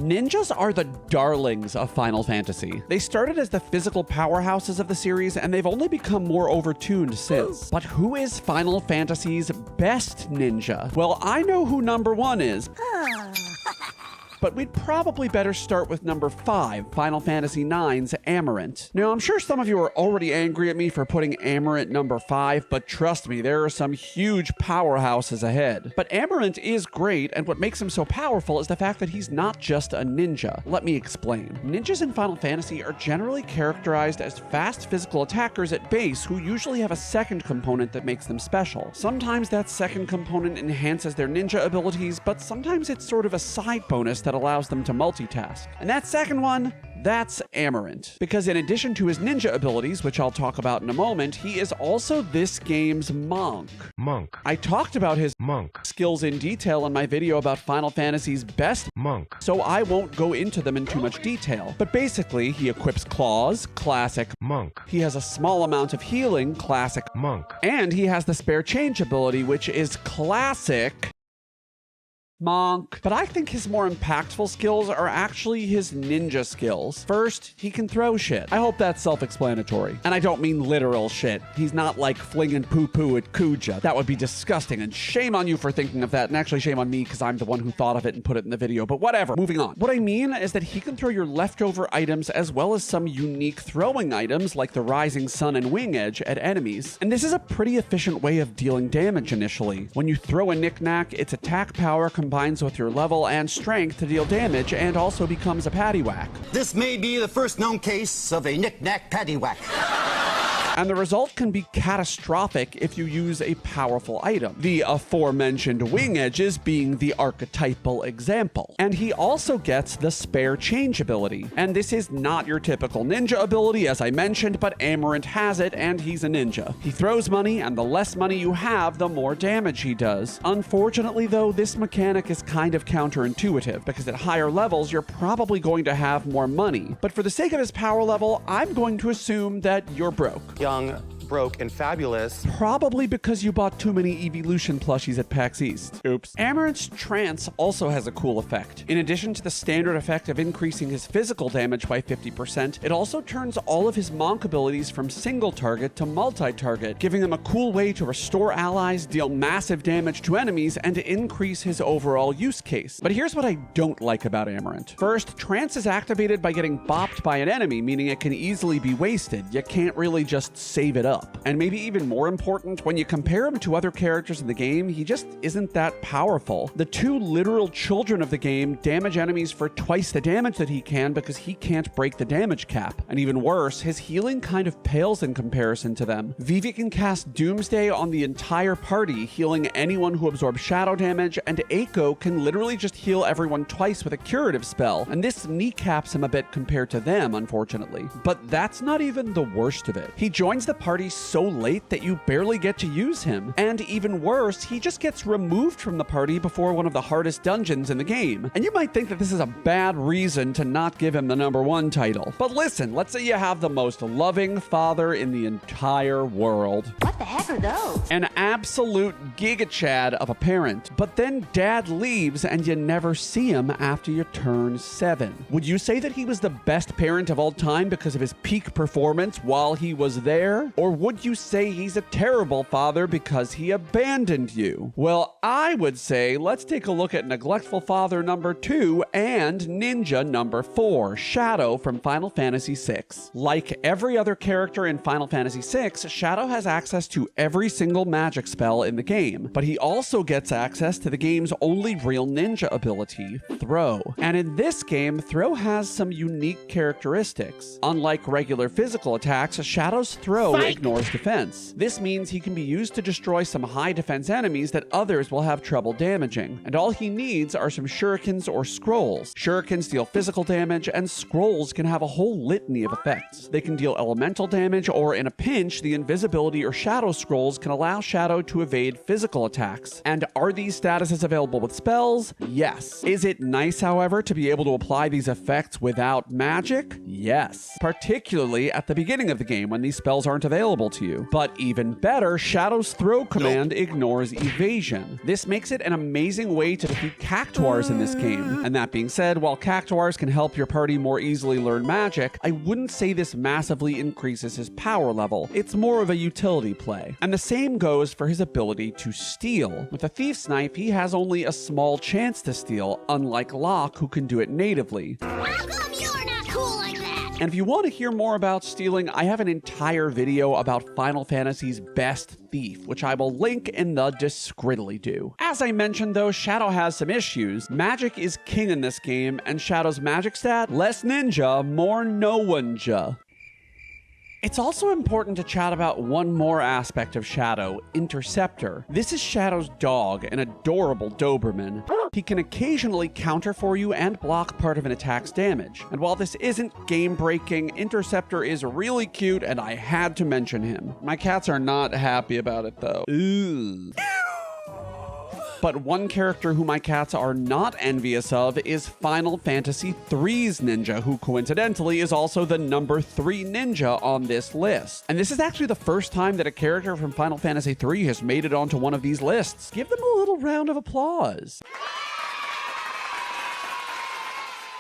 Ninjas are the darlings of Final Fantasy. They started as the physical powerhouses of the series, and they've only become more overtuned since. But who is Final Fantasy's best ninja? Well, I know who number 1 is. But we'd probably better start with number 5, Final Fantasy IX's Amarant. Now, I'm sure some of you are already angry at me for putting Amarant number 5, but trust me, there are some huge powerhouses ahead. But Amarant is great, and what makes him so powerful is the fact that he's not just a ninja. Let me explain. Ninjas in Final Fantasy are generally characterized as fast physical attackers at base who usually have a second component that makes them special. Sometimes that second component enhances their ninja abilities, but sometimes it's sort of a side bonus that allows them to multitask. And that second one, that's Amarant. Because in addition to his ninja abilities, which I'll talk about in a moment, he is also this game's monk. I talked about his skills in detail in my video about Final Fantasy's best monk, so I won't go into them in too much detail. But basically, he equips claws, classic monk. He has a small amount of healing, classic monk. And he has the spare change ability, which is classic monk. But I think his more impactful skills are actually his ninja skills. First, he can throw shit. I hope that's self-explanatory. And I don't mean literal shit. He's not like flinging poo-poo at Kuja. That would be disgusting, and shame on you for thinking of that, and actually shame on me because I'm the one who thought of it and put it in the video, but whatever. Moving on. What I mean is that he can throw your leftover items as well as some unique throwing items like the Rising Sun and Wing Edge at enemies. And this is a pretty efficient way of dealing damage initially. When you throw a knick-knack, its attack power combines with your level and strength to deal damage and also becomes a paddywhack. This may be the first known case of a knick-knack paddywhack. And the result can be catastrophic if you use a powerful item, the aforementioned wing edges being the archetypal example. And he also gets the spare change ability. And this is not your typical ninja ability, as I mentioned, but Amarant has it, and he's a ninja. He throws money, and the less money you have, the more damage he does. Unfortunately, though, this mechanic is kind of counterintuitive, because at higher levels, you're probably going to have more money. But for the sake of his power level, I'm going to assume that you're broke. Young, broke, and fabulous. Probably because you bought too many Evolution plushies at PAX East. Oops. Amarant's trance also has a cool effect. In addition to the standard effect of increasing his physical damage by 50%, it also turns all of his monk abilities from single target to multi-target, giving him a cool way to restore allies, deal massive damage to enemies, and to increase his overall use case. But here's what I don't like about Amarant. First, trance is activated by getting bopped by an enemy, meaning it can easily be wasted. You can't really just save it up. And maybe even more important, when you compare him to other characters in the game, he just isn't that powerful. The two literal children of the game damage enemies for twice the damage that he can because he can't break the damage cap. And even worse, his healing kind of pales in comparison to them. Vivi can cast Doomsday on the entire party, healing anyone who absorbs shadow damage, and Eiko can literally just heal everyone twice with a curative spell, and this kneecaps him a bit compared to them, unfortunately. But that's not even the worst of it. He joins the party so late that you barely get to use him. And even worse, he just gets removed from the party before one of the hardest dungeons in the game. And you might think that this is a bad reason to not give him the #1 title. But listen, let's say you have the most loving father in the entire world. What the heck are those? An absolute giga-chad of a parent. But then dad leaves and you never see him after you turn 7. Would you say that he was the best parent of all time because of his peak performance while he was there? Or would you say he's a terrible father because he abandoned you? Well, I would say let's take a look at neglectful father number 2 and ninja number 4, Shadow from Final Fantasy VI. Like every other character in Final Fantasy VI, Shadow has access to every single magic spell in the game, but he also gets access to the game's only real ninja ability, Throw. And in this game, Throw has some unique characteristics. Unlike regular physical attacks, Shadow's Throw ignores defense. This means he can be used to destroy some high defense enemies that others will have trouble damaging. And all he needs are some shurikens or scrolls. Shurikens deal physical damage, and scrolls can have a whole litany of effects. They can deal elemental damage, or in a pinch, the invisibility or shadow scrolls can allow Shadow to evade physical attacks. And are these statuses available with spells? Yes. Is it nice, however, to be able to apply these effects without magic? Yes. Particularly at the beginning of the game when these spells aren't available. available to you. But even better, Shadow's throw command ignores evasion. This makes it an amazing way to defeat Cactuars in this game. And that being said, while Cactuars can help your party more easily learn magic, I wouldn't say this massively increases his power level. It's more of a utility play. And the same goes for his ability to steal. With a Thief's Knife, he has only a small chance to steal, unlike Locke, who can do it natively. How come you're not cool like that? And if you want to hear more about stealing, I have an entire video about Final Fantasy's best thief, which I will link in the descriddly-do. As I mentioned though, Shadow has some issues. Magic is king in this game, and Shadow's magic stat, less ninja, more no one-ja. It's also important to chat about one more aspect of Shadow, Interceptor. This is Shadow's dog, an adorable Doberman. He can occasionally counter for you and block part of an attack's damage. And while this isn't game-breaking, Interceptor is really cute and I had to mention him. My cats are not happy about it though. Ooh. But one character who my cats are not envious of is Final Fantasy III's ninja, who coincidentally is also the number 3 ninja on this list. And this is actually the first time that a character from Final Fantasy III has made it onto one of these lists. Give them a little round of applause.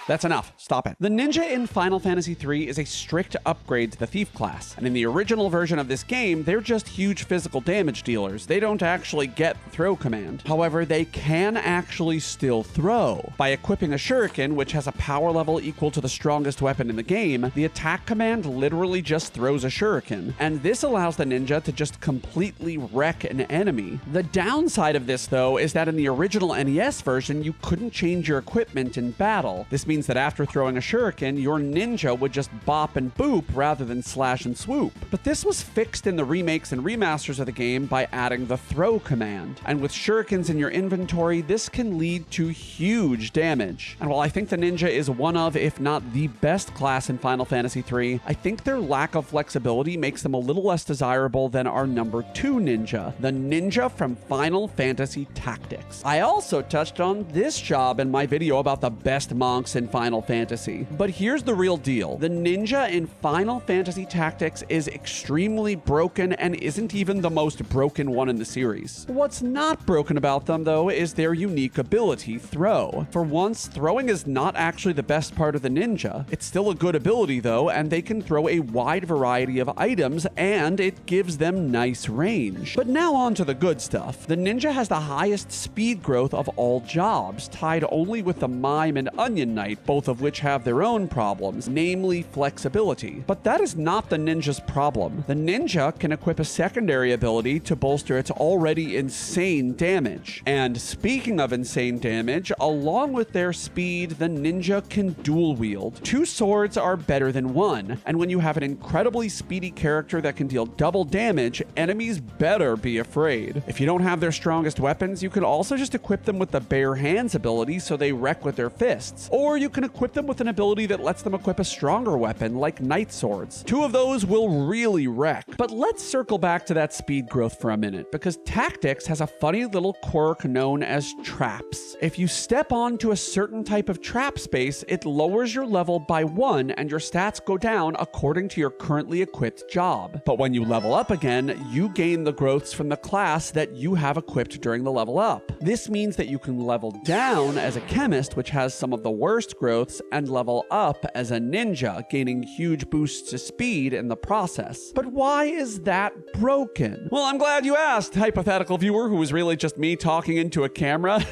That's enough. Stop it. The ninja in Final Fantasy III is a strict upgrade to the Thief class, and in the original version of this game, they're just huge physical damage dealers. They don't actually get the throw command. However, they can actually still throw. By equipping a shuriken, which has a power level equal to the strongest weapon in the game, the attack command literally just throws a shuriken, and this allows the ninja to just completely wreck an enemy. The downside of this, though, is that in the original NES version, you couldn't change your equipment in battle. This means that after throwing a shuriken, your ninja would just bop and boop rather than slash and swoop. But this was fixed in the remakes and remasters of the game by adding the throw command. And with shurikens in your inventory, this can lead to huge damage. And while I think the ninja is one of, if not the best class in Final Fantasy III, I think their lack of flexibility makes them a little less desirable than our number 2 ninja, the ninja from Final Fantasy Tactics. I also touched on this job in my video about the best monks in Final Fantasy. But here's the real deal. The ninja in Final Fantasy Tactics is extremely broken and isn't even the most broken one in the series. What's not broken about them, though, is their unique ability, Throw. For once, throwing is not actually the best part of the ninja. It's still a good ability, though, and they can throw a wide variety of items, and it gives them nice range. But now on to the good stuff. The ninja has the highest speed growth of all jobs, tied only with the Mime and Onion Knight, both of which have their own problems, namely flexibility. But that is not the ninja's problem. The ninja can equip a secondary ability to bolster its already insane damage. And speaking of insane damage, along with their speed, the ninja can dual wield. 2 swords are better than 1, and when you have an incredibly speedy character that can deal double damage, enemies better be afraid. If you don't have their strongest weapons, you can also just equip them with the bare hands ability so they wreck with their fists. Or you can equip them with an ability that lets them equip a stronger weapon, like Knight Swords. 2 of those will really wreck. But let's circle back to that speed growth for a minute, because Tactics has a funny little quirk known as traps. If you step onto a certain type of trap space, it lowers your level by 1 and your stats go down according to your currently equipped job. But when you level up again, you gain the growths from the class that you have equipped during the level up. This means that you can level down as a chemist, which has some of the worst growths, and level up as a ninja, gaining huge boosts to speed in the process. But why is that broken? Well, I'm glad you asked, hypothetical viewer who was really just me talking into a camera.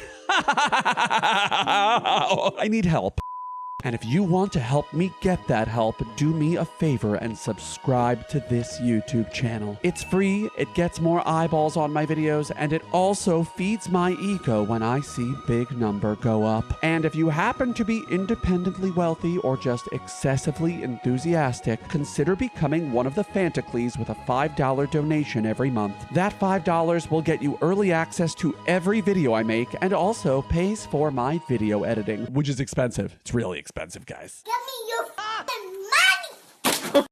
I need help. And if you want to help me get that help, do me a favor and subscribe to this YouTube channel. It's free, it gets more eyeballs on my videos, and it also feeds my ego when I see big number go up. And if you happen to be independently wealthy or just excessively enthusiastic, consider becoming one of the Tantacles with a $5 donation every month. That $5 will get you early access to every video I make and also pays for my video editing, which is expensive. It's really expensive, guys. Give me your f***ing money!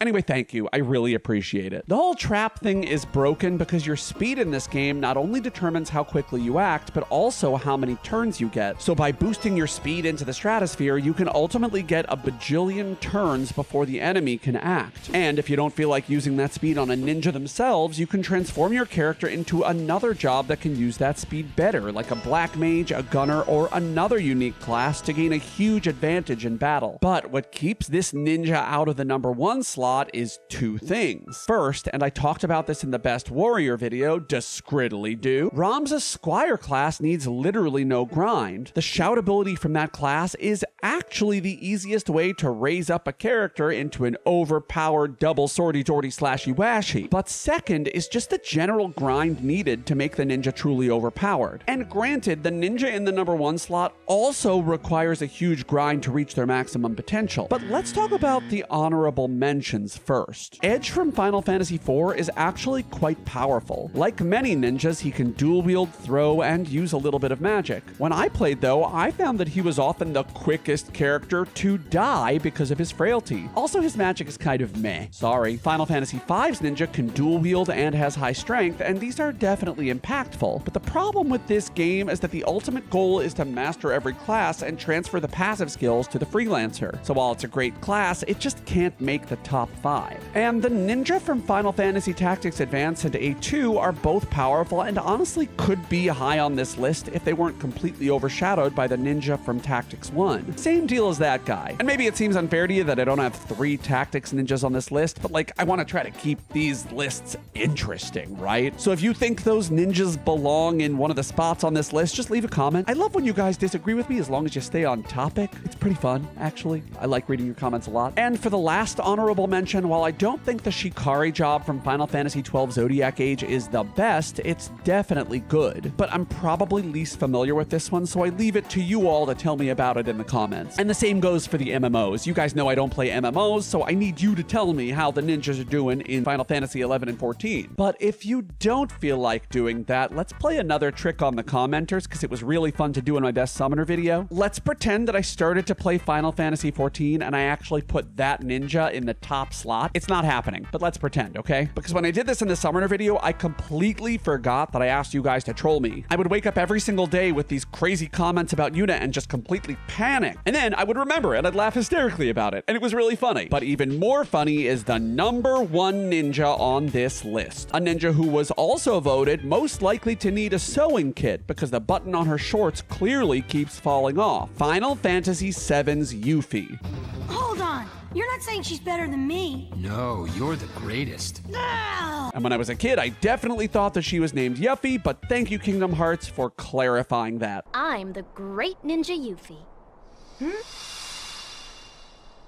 Anyway, thank you. I really appreciate it. The whole trap thing is broken because your speed in this game not only determines how quickly you act, but also how many turns you get. So by boosting your speed into the stratosphere, you can ultimately get a bajillion turns before the enemy can act. And if you don't feel like using that speed on a ninja themselves, you can transform your character into another job that can use that speed better, like a black mage, a gunner, or another unique class to gain a huge advantage in battle. But what keeps this ninja out of the number 1 slot is 2 things. First, and I talked about this in the Best Warrior video, discreetly do, Ramza's Squire class needs literally no grind. The shout ability from that class is actually the easiest way to raise up a character into an overpowered double swordy dordy slashy washy. But second is just the general grind needed to make the ninja truly overpowered. And granted, the ninja in the number 1 slot also requires a huge grind to reach their maximum potential. But let's talk about the honorable mentions first. Edge from Final Fantasy IV is actually quite powerful. Like many ninjas, he can dual wield, throw, and use a little bit of magic. When I played though, I found that he was often the quickest character to die because of his frailty. Also, his magic is kind of meh. Sorry. Final Fantasy V's ninja can dual wield and has high strength, and these are definitely impactful. But the problem with this game is that the ultimate goal is to master every class and transfer the passive skills to the freelancer. So while it's a great class, it just can't make the top 5. And the ninja from Final Fantasy Tactics Advance and A2 are both powerful and honestly could be high on this list if they weren't completely overshadowed by the ninja from Tactics 1. Same deal as that guy. And maybe it seems unfair to you that I don't have 3 Tactics ninjas on this list, but like, I want to try to keep these lists interesting, right? So if you think those ninjas belong in one of the spots on this list, just leave a comment. I love when you guys disagree with me as long as you stay on topic. It's pretty fun, actually. I like reading your comments a lot. And for the last honorable mention, while I don't think the Shikari job from Final Fantasy XII Zodiac Age is the best, it's definitely good. But I'm probably least familiar with this one, so I leave it to you all to tell me about it in the comments. And the same goes for the MMOs. You guys know I don't play MMOs, so I need you to tell me how the ninjas are doing in Final Fantasy XI and 14. But if you don't feel like doing that, let's play another trick on the commenters, because it was really fun to do in my Best Summoner video. Let's pretend that I started to play Final Fantasy XIV and I actually put that ninja in the top slot. It's not happening, but let's pretend, okay? Because when I did this in the Summoner video, I completely forgot that I asked you guys to troll me. I would wake up every single day with these crazy comments about Yuna and just completely panic. And then I would remember and I'd laugh hysterically about it. And it was really funny. But even more funny is the number 1 ninja on this list. A ninja who was also voted most likely to need a sewing kit because the button on her shorts clearly keeps falling off. Final Fantasy VII's Yuffie. Hold on. You're not saying she's better than me. No, you're the greatest. No! And when I was a kid, I definitely thought that she was named Yuffie, but thank you, Kingdom Hearts, for clarifying that. I'm the great ninja Yuffie.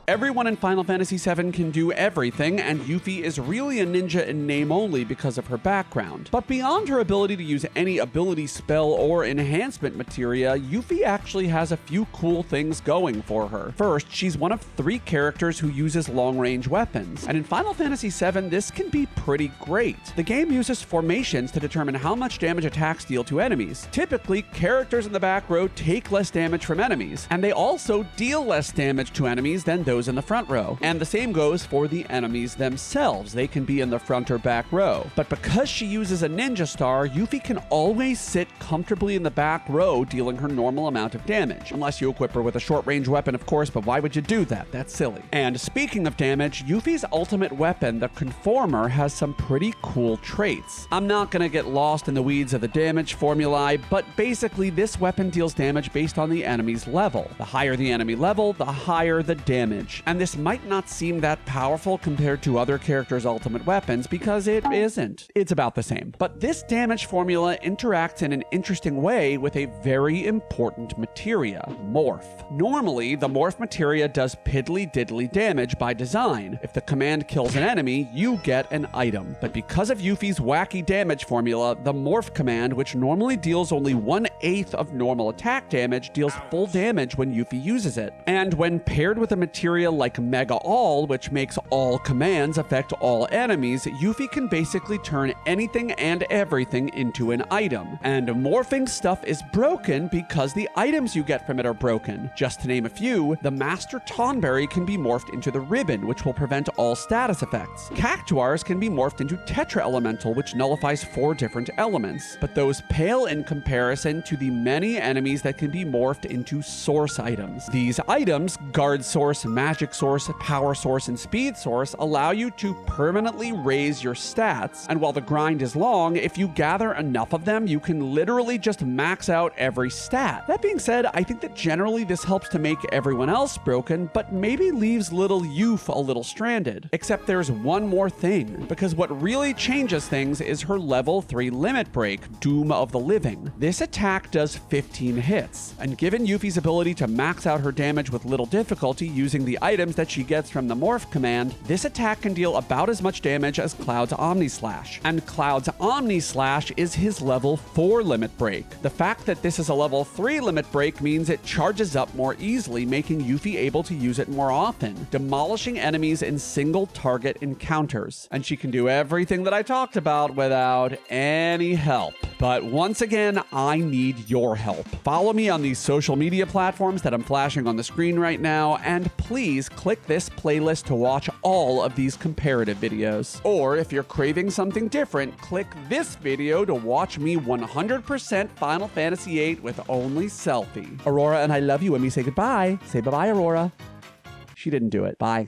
Everyone in Final Fantasy VII can do everything, and Yuffie is really a ninja in name only because of her background. But beyond her ability to use any ability spell or enhancement materia, Yuffie actually has a few cool things going for her. First, she's one of 3 characters who uses long-range weapons, and in Final Fantasy VII, this can be pretty great. The game uses formations to determine how much damage attacks deal to enemies. Typically, characters in the back row take less damage from enemies, and they also deal less damage to enemies than those in the front row. And the same goes for the enemies themselves. They can be in the front or back row. But because she uses a ninja star, Yuffie can always sit comfortably in the back row, dealing her normal amount of damage. Unless you equip her with a short-range weapon, of course, but why would you do that? That's silly. And speaking of damage, Yuffie's ultimate weapon, the Conformer, has some pretty cool traits. I'm not gonna get lost in the weeds of the damage formulae, but basically this weapon deals damage based on the enemy's level. The higher the enemy level, the higher the damage. And this might not seem that powerful compared to other characters' ultimate weapons because it isn't. It's about the same. But this damage formula interacts in an interesting way with a very important materia, Morph. Normally, the Morph materia does piddly diddly damage by design. If the command kills an enemy, you get an item. But because of Yuffie's wacky damage formula, the Morph command, which normally deals only 1/8 of normal attack damage, deals full damage when Yuffie uses it. And when paired with a materia criteria like Mega All, which makes all commands affect all enemies, Yuffie can basically turn anything and everything into an item. And morphing stuff is broken because the items you get from it are broken. Just to name a few, the Master Tonberry can be morphed into the Ribbon, which will prevent all status effects. Cactuars can be morphed into Tetra Elemental, which nullifies 4 different elements. But those pale in comparison to the many enemies that can be morphed into source items. These items, Guard Source, Magic Source, Power Source, and Speed Source, allow you to permanently raise your stats. And while the grind is long, if you gather enough of them, you can literally just max out every stat. That being said, I think that generally this helps to make everyone else broken, but maybe leaves little Yuff a little stranded. Except there's one more thing, because what really changes things is her level 3 limit break, Doom of the Living. This attack does 15 hits, and given Yuffie's ability to max out her damage with little difficulty using the items that she gets from the Morph command, this attack can deal about as much damage as Cloud's Omni Slash. And Cloud's Omni Slash is his level 4 limit break. The fact that this is a level 3 limit break means it charges up more easily, making Yuffie able to use it more often, demolishing enemies in single target encounters. And she can do everything that I talked about without any help. But once again, I need your help. Follow me on these social media platforms that I'm flashing on the screen right now, and please click this playlist to watch all of these comparative videos. Or if you're craving something different, click this video to watch me 100% Final Fantasy VIII with only Selphie. Aurora and I love you when we say goodbye. Say bye-bye, Aurora. She didn't do it. Bye.